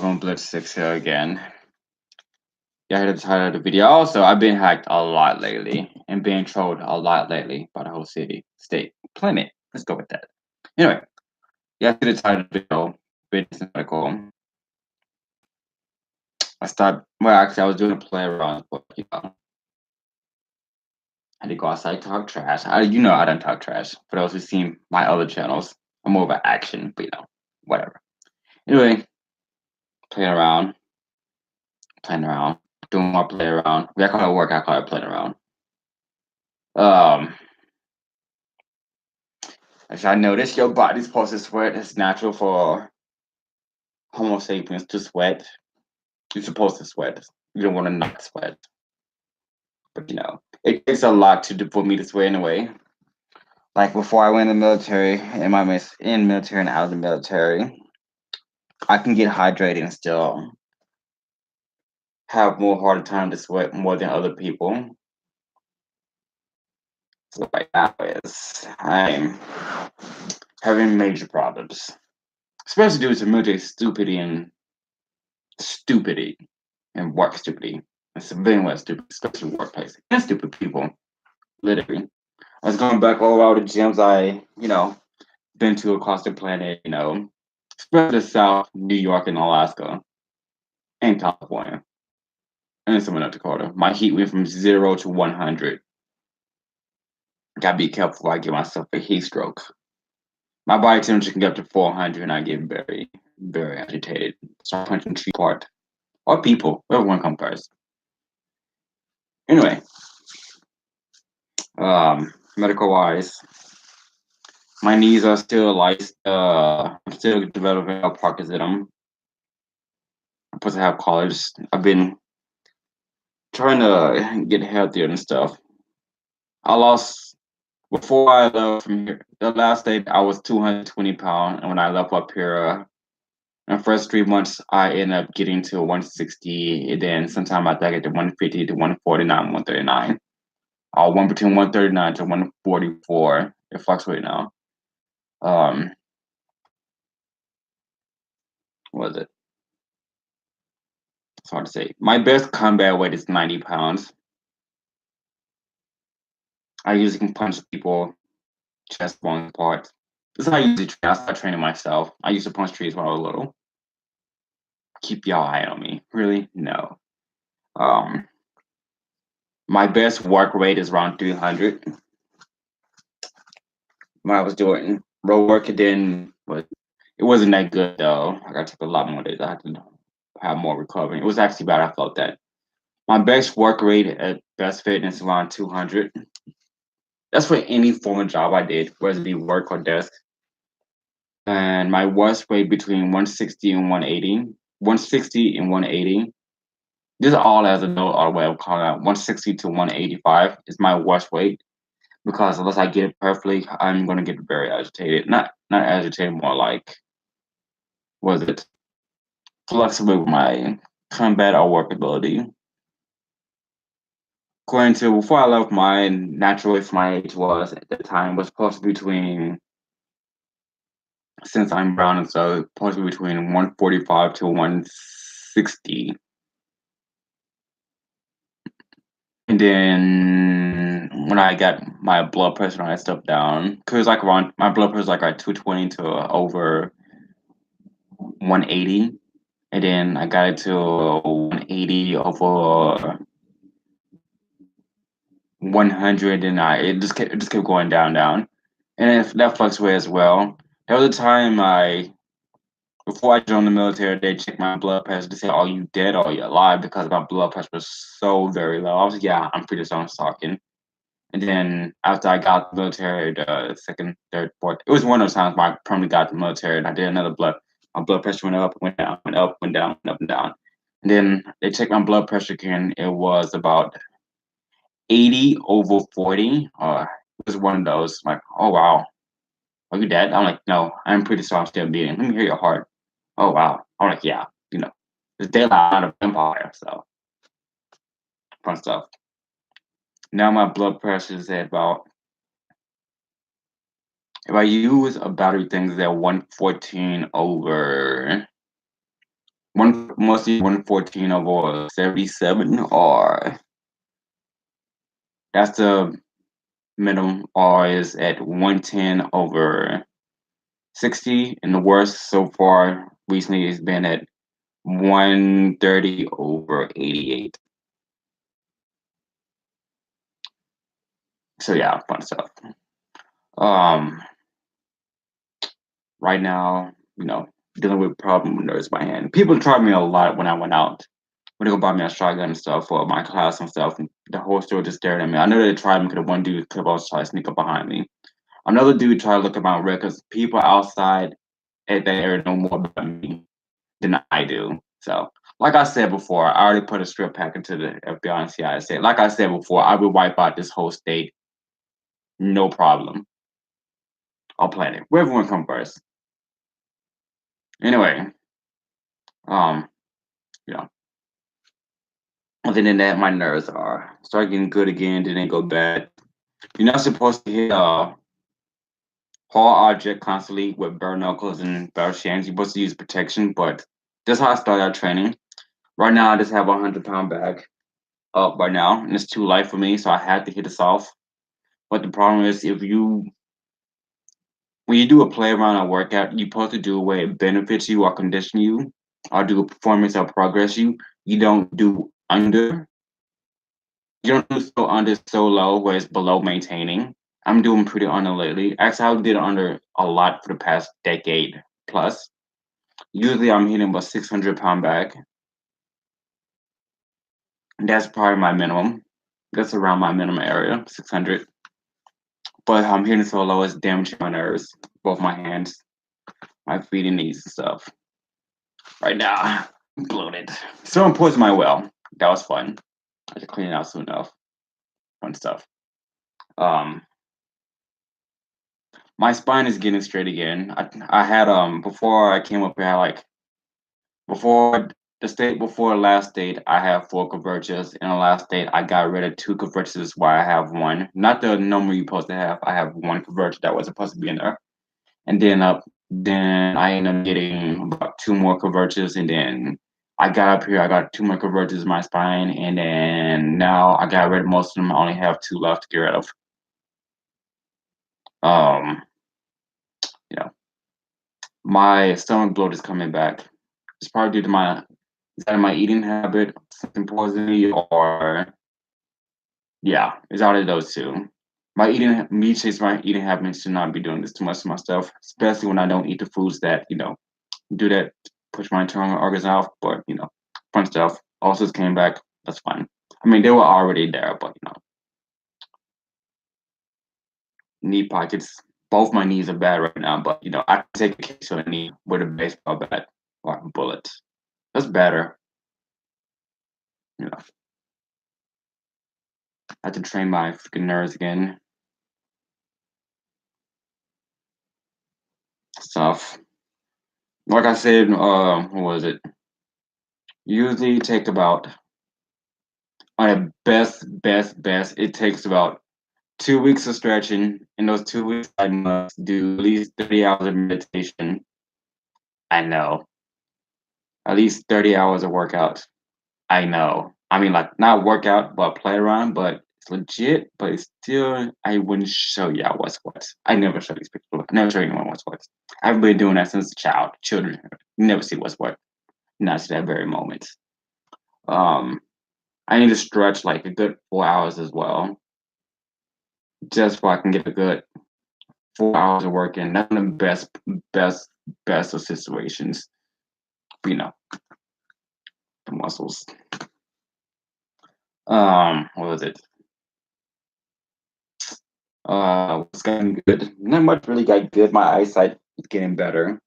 Welcome Blitz 6 here again. Yeah, I heard the title of the video. Also, I've been hacked a lot lately and being trolled a lot lately by the whole city, state, planet. Let's go with that. Anyway, yeah, I see the title of the video, business article. I was doing a play around, but I had to go outside talk trash. I don't talk trash. For those who seen my other channels, I'm more of an action, but whatever. Anyway, playing around, doing more play around. I call it work, I call it playing around. As I noticed, your body's supposed to sweat. It's natural for Homo sapiens to sweat. You're supposed to sweat. You don't want to not sweat. But it takes a lot for me to sweat anyway. Like before I went in the military, in military and out of the military, I can get hydrated and still have more harder time to sweat more than other people. So right now I'm having major problems, especially due to military stupidity and work stupidity and civilian work stupid, especially workplace and stupid people. Literally, I was going back all over the gyms I been to across the planet. Especially the South, New York, and Alaska, and California, and some of North Dakota. My heat went from 0 to 100. Gotta be careful before I give myself a heat stroke. My body temperature can get up to 400, and I get very, very agitated. Start punching tree apart. Or people, whoever one comes first. Anyway, medical wise, my knees are still I'm still developing a Parkinson. I'm supposed to have college. I've been trying to get healthier and stuff. Before I left from here, the last day I was 220 pounds, and when I left up here, in the first 3 months, I ended up getting to 160, and then sometime after I get to 150 to 149, 139. I'll one between 139 to 144. It fluctuates now. What was it? It's hard to say. My best combat weight is 90 pounds. I usually can punch people, chest, bones, parts. This is how I usually train. I start training myself. I used to punch trees when I was little. Keep y'all eye on me. Really? No. My best work rate is around 300. When I was doing road work, it wasn't that good though. I got to take a lot more days. I had to have more recovery. It was actually bad. I felt that. My best work rate at Best Fitness is around 200. That's for any form of job I did, whether it be work or desk. And my worst weight between 160 and 180. 160 and 180. This is all as a note or way of calling out. 160 to 185 is my worst weight because unless I get it perfectly, I'm gonna get very agitated. Not agitated, more like flexible with my combat or work ability. According to before I left, my natural weight for my age was at the time was supposed to be since I'm brown and so supposed to be between 145 to 160. And then when I got my blood pressure, I stepped down because my blood pressure is like at 220 to over 180, and then I got it to 180 over 100, and it just kept going down, and that fluctuated as well. There was a time before I joined the military, they checked my blood pressure to say, "Are you dead or are you alive?" Because my blood pressure was so very low. I was like, "Yeah, I'm pretty sure I'm talking." And then after I got the military, the second, third, fourth, it was one of those times where I permanently got the military and I did my blood pressure went up, went down, went up, went down, went up and down. And then they checked my blood pressure again. It was about 80 over 40. It was one of those like, oh wow, are you dead? I'm like, no, I'm pretty sure I'm still beating. Let me hear your heart. Oh wow. I'm like, yeah, it's daylight out of empire, so fun stuff. Now my blood pressure is at about, if I use a battery thing, is at 114 over One mostly 114 over 77, or that's the minimum, or is at 110 over 60, and the worst so far recently has been at 130 over 88. So yeah, fun stuff. Um, right now, dealing with problem with nerves by hand. People tried me a lot when I went out. When they go buy me a shotgun and stuff for my class and stuff, and the whole store just stared at me. I know they tried me because one dude could have also tried to sneak up behind me. Another dude tried to look at my records. People outside at that area know more about me than I do. So, like I said before, I already put a strip pack into the FBI and CIA. Said, like I said before, I would wipe out this whole state, no problem. I'll plan it. Whoever want to come first. Anyway, um, yeah. Other than that, my nerves are start getting good again, then they go bad. You're not supposed to hit a hard object constantly with bare knuckles and bare hands. You're supposed to use protection, but that's how I started out training. Right now, I just have a 100-pound bag up right now, and it's too light for me, so I had to hit it off. But the problem is, when you do a play around or workout, you're supposed to do it where it benefits you or condition you, or do a performance or progress you. You don't do under. You don't do so under so low where it's below maintaining. I'm doing pretty under lately. Actually, I did under a lot for the past decade plus. Usually, I'm hitting about 600-pound bag. That's probably my minimum. That's around my minimum area, 600. But I'm hitting so low, it's damaging my nerves, both my hands, my feet and knees and stuff. Right now, I'm bloated. Someone poisoned my well. That was fun. I should clean it out soon enough. Fun stuff. Um, my spine is getting straight again. I had before I came up here, I like before the state before last state, I have 4 converges. In the last state, I got rid of 2 converges where I have one. Not the number you're supposed to have. I have 1 converge that was supposed to be in there. And then I ended up getting about 2 more converges, and then I got up here, I got 2 more converges in my spine, and then now I got rid of most of them. I only have 2 left to get rid of. Um, you know, my stomach bloat is coming back. It's probably due to my eating habit, something poisoning, or yeah, it's out of those two. My eating habits should not be doing this too much to my stuff, especially when I don't eat the foods that do that, push my internal organs out. But fun stuff. Ulcers came back. That's fine. I mean, they were already there, but knee pockets. Both my knees are bad right now, but I can take a case of a knee with a baseball bat or a bullet. That's better. I have to train my freaking nerves again. Stuff. Like I said, what was it? Usually take about, on a best, it takes about 2 weeks of stretching. In those 2 weeks, I must do at least 30 hours of meditation. I know. At least 30 hours of workout. I know. I mean, like, not workout, but play around, but it's legit, but it's still, I wouldn't show y'all what's what. I never show these people. I never show anyone what's what. I've been doing that since a child. Children, you never see what's what. Not to that very moment. Um, I need to stretch like a good 4 hours as well, just so I can get a good 4 hours of work in. Not in the best, best of situations. But, the muscles. What was it? What's getting good? Not much really got good. My eyesight is getting better.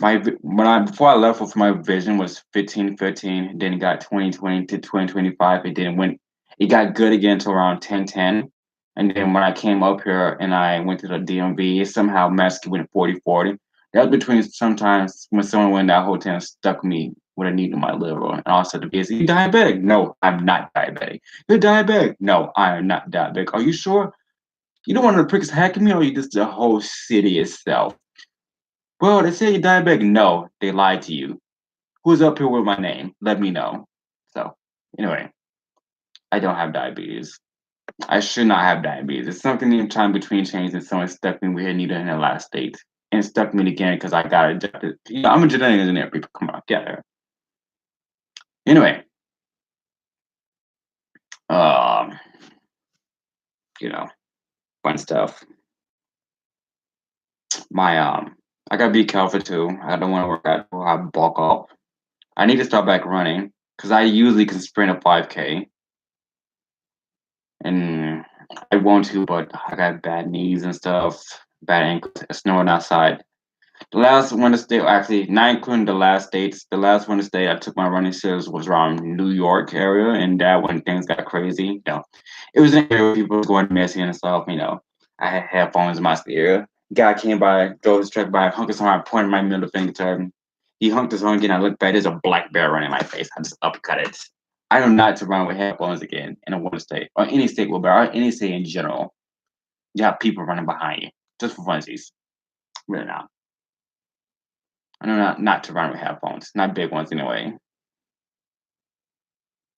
Before I left with my vision was 15-15, then it got 20-20 to 20-25. It got good again to around 10-10. And then when I came up here and I went to the DMV, it somehow matched with 40-40. That was between sometimes when someone went in that hotel and stuck me with a needle in my liver. And also the is you diabetic? No, I'm not diabetic. You're diabetic? No, I am not diabetic. Are you sure? You don't want the pricks hacking me, or you just the whole city itself? Well, they say you're diabetic. No, they lied to you. Who's up here with my name? Let me know. So anyway, I don't have diabetes. I should not have diabetes. It's something in time between chains and someone stuck me with a needle in the last state and stuck me again because I got adjusted. I'm a genetic engineer. People, come on, get there. Anyway, um, you know, fun stuff. My I gotta be careful too. I don't want to work out or I bulk up. I need to start back running because I usually can sprint a 5K, and I want to, but I got bad knees and stuff, bad ankles, snowing outside. The last Wednesday, actually, not including the last dates, the last Wednesday I took my running shoes was around New York area, and that when things got crazy, it was an area where people was going messy and stuff. I had headphones in my ear. Guy came by, drove his truck by, hunked his horn, pointed my middle finger to him. He hunked his horn again. I looked back. There's a black bear running in my face. I just upcut it. I know not to run with headphones again in a one state or any state with bear or any state in general. You have people running behind you just for funsies. Really not. I know not to run with headphones, not big ones anyway.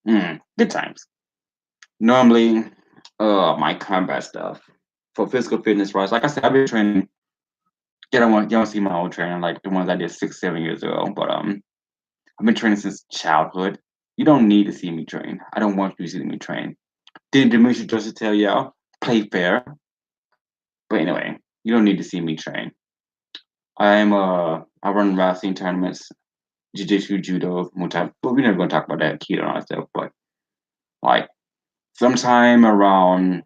Good times. Normally, my combat stuff for physical fitness wise, like I said, I've been training. You don't see my old training like the ones I did 6, 7 years ago, but I've been training since childhood. You don't need to see me train. I don't want you to see me train. Didn't Demetri just tell y'all play fair? But anyway, you don't need to see me train. I run wrestling tournaments, jiu-jitsu, judo, Muay Thai. But we're never gonna talk about that keto and all that stuff. But like sometime around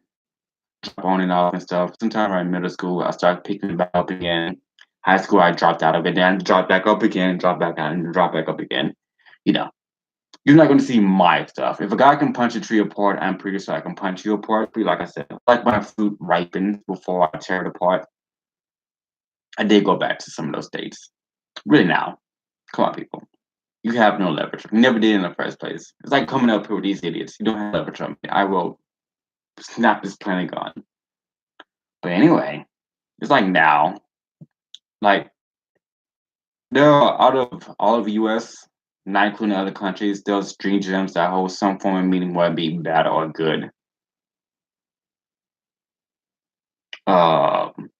on and off and stuff, sometime around middle school, I started picking it back up again. High school, I dropped out of it, then dropped back up again, dropped back out, and dropped back up again. You know, you're not going to see my stuff. If a guy can punch a tree apart, I'm pretty sure I can punch you apart. But like I said, like my fruit ripens before I tear it apart. I did go back to some of those dates. Really now, come on, people. You have no leverage. You never did in the first place. It's like coming up here with these idiots. You don't have leverage on me. I will snap this planet gun. But anyway, it's like now, like there are out of all of the US, not including other countries, there's dream gems that hold some form of meaning, whether it be bad or good. Um,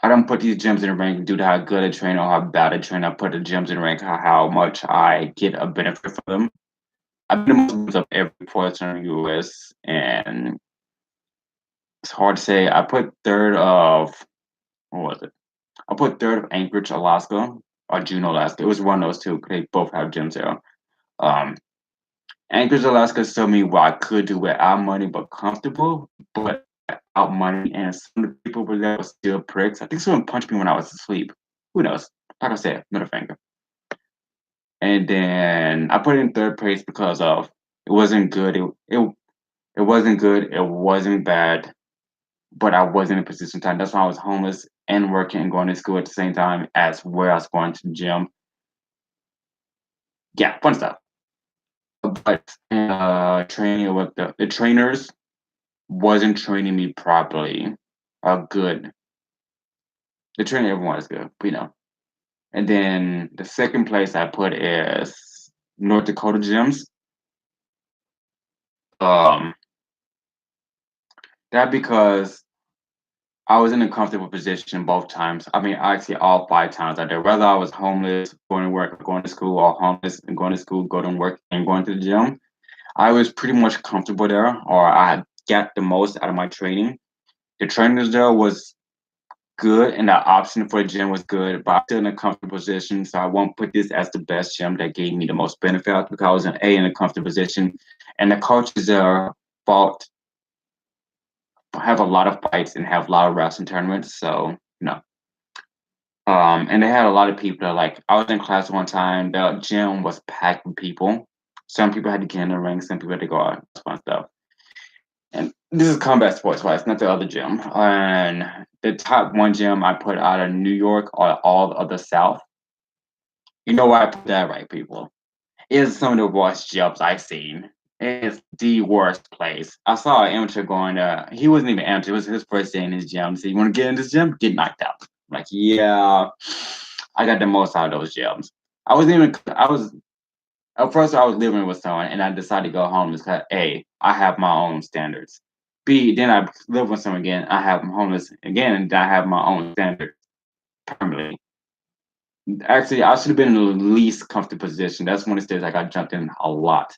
I don't put these gems in the rank due to how good I train or how bad I train. I put the gems in the rank how much I get a benefit from them. I've been the most of every portion in the US, and it's hard to say. I put third of what was it? I put third of Anchorage, Alaska, or Juneau, Alaska. It was one of those two. They both have gyms there. Um, Anchorage, Alaska showed me what I could do without money, but comfortable, but without money. And some of the people were there were still pricks. I think someone punched me when I was asleep. Who knows? Like I said, middle finger. And then I put it in third place because of it wasn't good. It wasn't good. It wasn't bad, but I wasn't in a position time. That's why I was homeless and working and going to school at the same time as where I was going to the gym. Yeah, fun stuff. But training with the trainers wasn't training me properly or good. The training everyone is good, And then the second place I put is North Dakota gyms. Um, that because I was in a comfortable position both times. I mean, actually, all 5 times I did. Whether I was homeless, going to work, going to school, or homeless and going to school, going to work, and going to the gym, I was pretty much comfortable there, or I got the most out of my training. The trainers there was good, and the option for the gym was good, but I'm still in a comfortable position, so I won't put this as the best gym that gave me the most benefit because I was in a comfortable position, and the coaches there fought have a lot of fights and have a lot of wrestling tournaments. So, and they had a lot of people that like I was in class one time, the gym was packed with people. Some people had to get in the ring, some people had to go out, fun stuff. And this is combat sports wise, not the other gym. And the top one gym I put out of New York or all of the South. You know why I put that right, people? It is some of the worst gyms I've seen. It's the worst place. I saw an amateur going he wasn't even amateur, it was his first day in his gym. So you want to get in this gym? Get knocked out. I'm like, yeah, I got the most out of those gyms. I was At first, I was living with someone, and I decided to go homeless because A, I have my own standards. B, then I live with someone again. I have homeless again, and I have my own standards permanently. Actually, I should have been in the least comfortable position. That's one of the states like I jumped in a lot.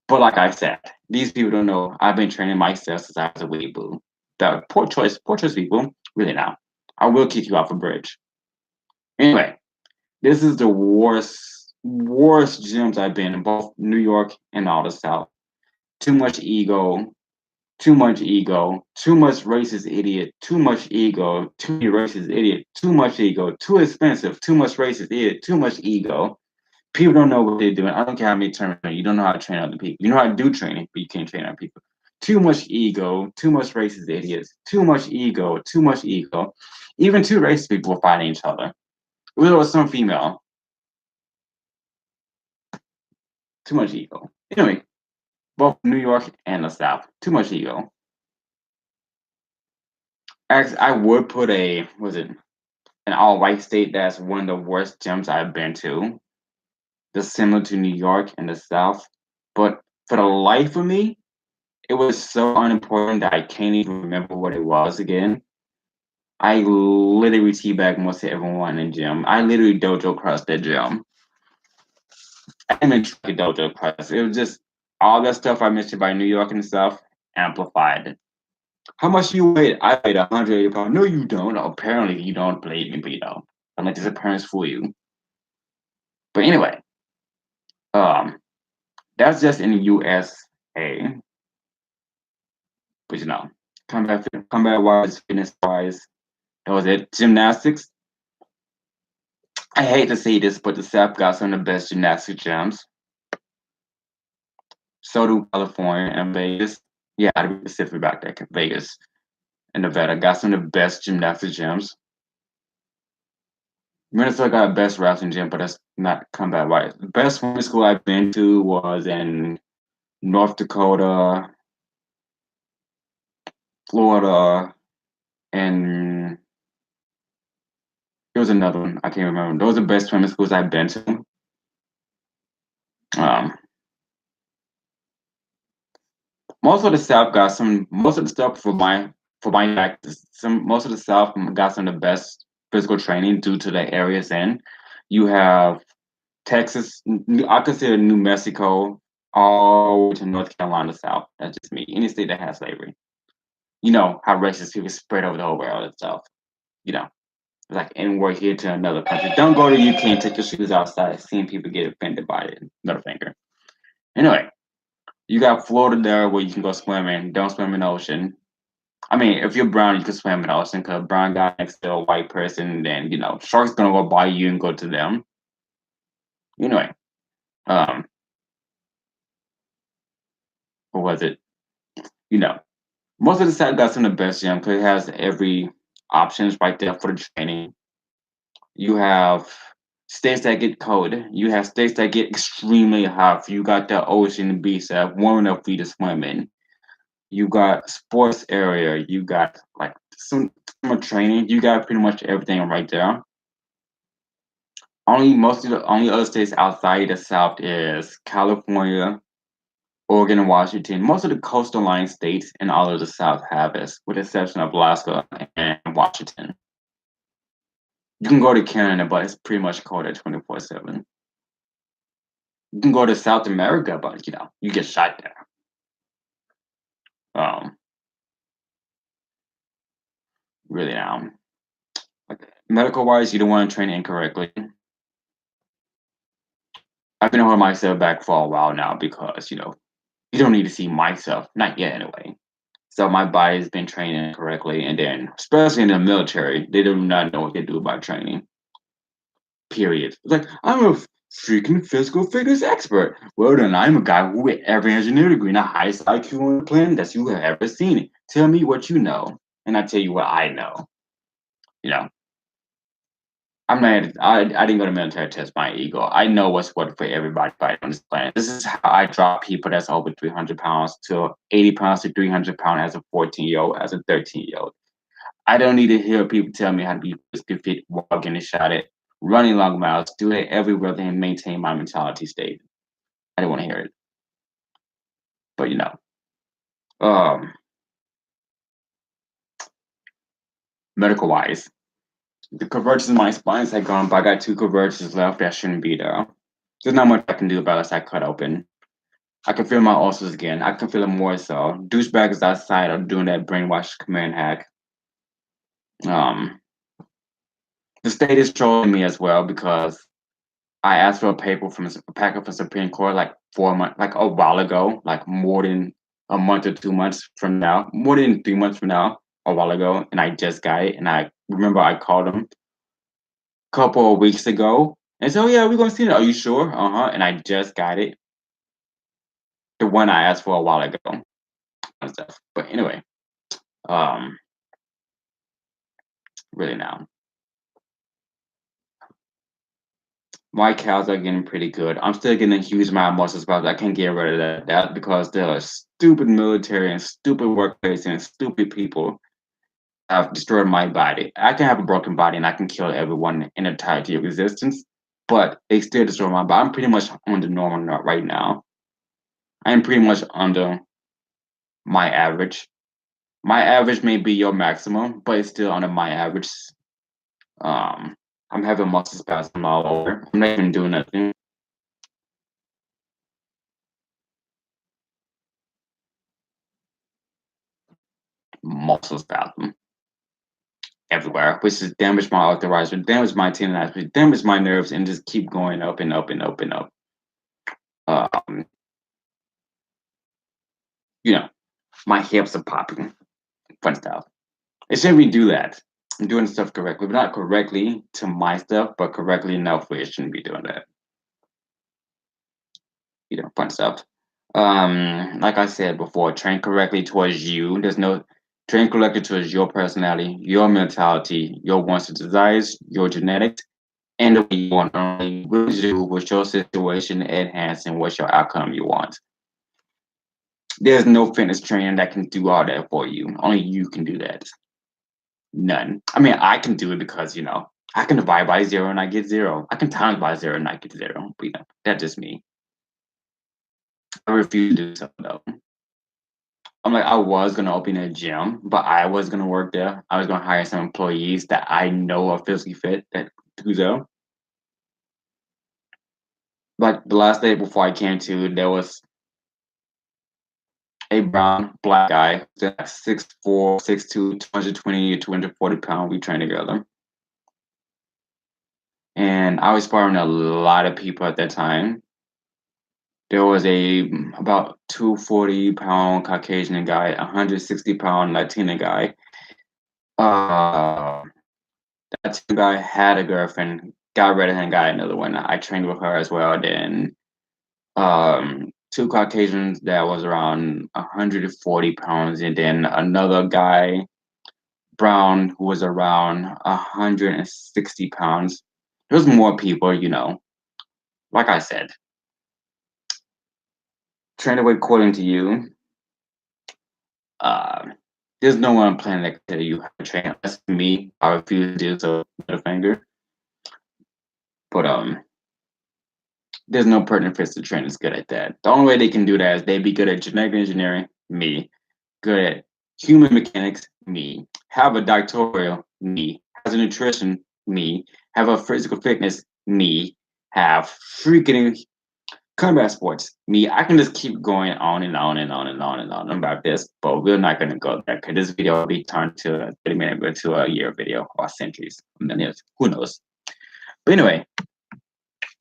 But like I said, these people don't know. I've been training myself since I was a wee boo. That poor choice, people. Really now. I will kick you off a bridge. Anyway, this is the worst gyms I've been in, both New York and all the South. Too much ego, too much ego, too much racist idiot, too much ego, too many racist idiot, too much ego, too expensive, too much racist idiot, too much ego. People don't know what they're doing. I don't care how many terms you don't know how to train other people. You know how to do training, but you can't train other people. Too much ego, too much racist idiots, too much ego, too much ego. Even two racist people are fighting each other. It was some female. Too much ego. Anyway, both New York and the South. Too much ego. Actually, I would put an all white state that's one of the worst gyms I've been to. That's similar to New York and the South. But for the life of me, it was so unimportant that I can't even remember what it was again. I literally teabagged most of everyone in the gym. I literally dojo crossed that gym. I didn't even try to dojo cross. It was just all that stuff I mentioned by New York and stuff amplified. How much you weigh? I weighed 180 pounds. No, you don't. Apparently, you don't believe me, but you don't. I'm let this appearance fool you. But anyway, um, that's just in the USA. But combat wise, fitness wise, that was it. Gymnastics. I hate to say this, but the South got some of the best gymnastic gyms. So do California and Vegas. Yeah, to be specific about that, Vegas and Nevada got some of the best gymnastic gyms. Minnesota got the best wrestling gym, but that's not combat wise. The best swimming school I've been to was in North Dakota, Florida, and there was another one. I can't remember. Those are the best swimming schools I've been to. Um, most of the South got some. Most of the stuff for my practice. Most of the South got some of the best physical training due to the areas in. You have Texas. I consider New Mexico all to North Carolina South. That's just me. Any state that has slavery. You know how racist people spread over the whole world and stuff. You know, like anywhere here to another country. Don't go to UK and take your shoes outside. Seeing people get offended by it. Middle finger. Anyway, you got Florida there where you can go swimming. Don't swim in the ocean. I mean, if you're brown, you can swim in the ocean because a brown guy next to a white person, then you know, sharks gonna go by you and go to them. Anyway, um, what was it? You know, most of the side got some of the best gym because it has every options right there for the training. You have states that get cold. You have states that get extremely hot. You got the ocean beach that have warm enough for you to swim in. You got sports area. You got like some summer training. You got pretty much everything right there. Most of the only other states outside the South is California, Oregon, and Washington. Most of the coastal line states and all of the South have this, with the exception of Alaska and Washington. You can go to Canada, but it's pretty much cold at 24/7. You can go to South America, but you know, you get shot there. Um, really like medical wise, you don't want to train incorrectly. I've been holding myself back for a while now because, you know, you don't need to see myself, not yet anyway. So my body's been training correctly, and then especially in the military, they do not know what they do about training. Period. It's like I'm a freaking physical fitness expert. Well, then I'm a guy who with every engineering degree and the highest IQ on the planet that you have ever seen. Tell me what you know, and I tell you what I know. You know, I'm not. I didn't go to military to test my ego. I know what's what for everybody on this planet. This is how I drop people that's over 300 pounds to 80 pounds to 300 pounds as a 14-year-old, as a 13-year-old. I don't need to hear people tell me how to be physically fit, walk getting shot at, running long miles, do it everywhere and maintain my mentality state. I didn't want to hear it. But um, medical wise, the convergence in my spines had gone, but I got two convergences left that shouldn't be there. There's not much I can do about it. I cut open. I can feel my ulcers again. I can feel it more so. Douchebags outside are doing that brainwash command hack. Um, the state is trolling me as well because I asked for a paper from a packet from Supreme Court like 4 months, like a while ago, like more than a month or 2 months from now, more than 3 months from now, a while ago, and I just got it. And I remember I called them a couple of weeks ago and said, "Oh yeah, we're gonna see it. Are you sure?" And I just got it, the one I asked for a while ago and stuff. But anyway, um, really now. My cows are getting pretty good. I'm still getting a huge amount of muscle spasms. I can't get rid of that because there are stupid military and stupid workplace and stupid people have destroyed my body. I can have a broken body and I can kill everyone in the entirety of existence, but they still destroy my body. I'm pretty much on the normal nut right now. I am pretty much under my average. My average may be your maximum, but it's still under my average. Um, I'm having muscle spasms all over. I'm not even doing nothing. Muscle spasm everywhere, which has damaged my arthritis, damaged my tendonitis, damaged my nerves, and just keep going up and up and up and up. Um, my hips are popping. Fun stuff. It shouldn't be do that. I'm doing stuff correctly, but not correctly to my stuff, but correctly enough where it shouldn't be doing that. Fun stuff. Like I said before, train correctly towards you. There's no train correctly towards your personality, your mentality, your wants and desires, your genetics, and the way you want to do with your situation at hand and what's your outcome you want. There's no fitness training that can do all that for you. Only you can do that. None. I mean, I can do it because I can divide by zero and I get zero. I can times by zero and I get zero. But that's just me. I refuse to do so though. I'm like, I was gonna open a gym, but I was gonna work there. I was gonna hire some employees that I know are physically fit that do so. Like the last day before I came to, there was a brown black guy, 6'4", 6'2", 220, 240 pounds. We trained together. And I was sparring a lot of people at that time. There was a about 240-pound Caucasian guy, 160-pound Latina guy. That guy had a girlfriend, got rid of her and got another one. I trained with her as well. Then two Caucasians that was around 140 pounds, and then another guy, brown, who was around 160 pounds. There was more people, like I said. Train away according to you. There's no one on planet that can tell you how to train. That's me. I refuse to do so with a finger. But there's no pertinent physical trainer that's good at that. The only way they can do that is they be good at genetic engineering, me. Good at human mechanics, me. Have a doctoral, me. Has a nutrition, me. Have a physical fitness, me. Have freaking combat sports, me. I can just keep going on and on and on and on and on about this, but we're not going to go there because this video will be turned to a 30-minute video to a year video or centuries. Who knows? But anyway,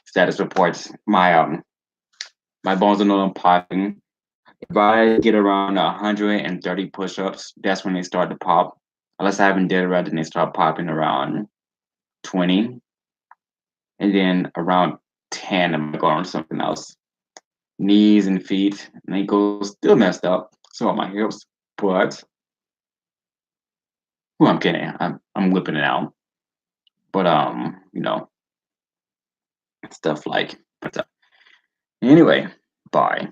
status reports. My bones are no longer popping. If I get around 130 push-ups, that's when they start to pop. Unless I haven't did it right, then they start popping around 20. And then around 10, I'm going on something else. Knees and feet, and ankles still messed up. So are my hips, but who I'm kidding. I'm whipping it out. But stuff like that. Anyway, bye.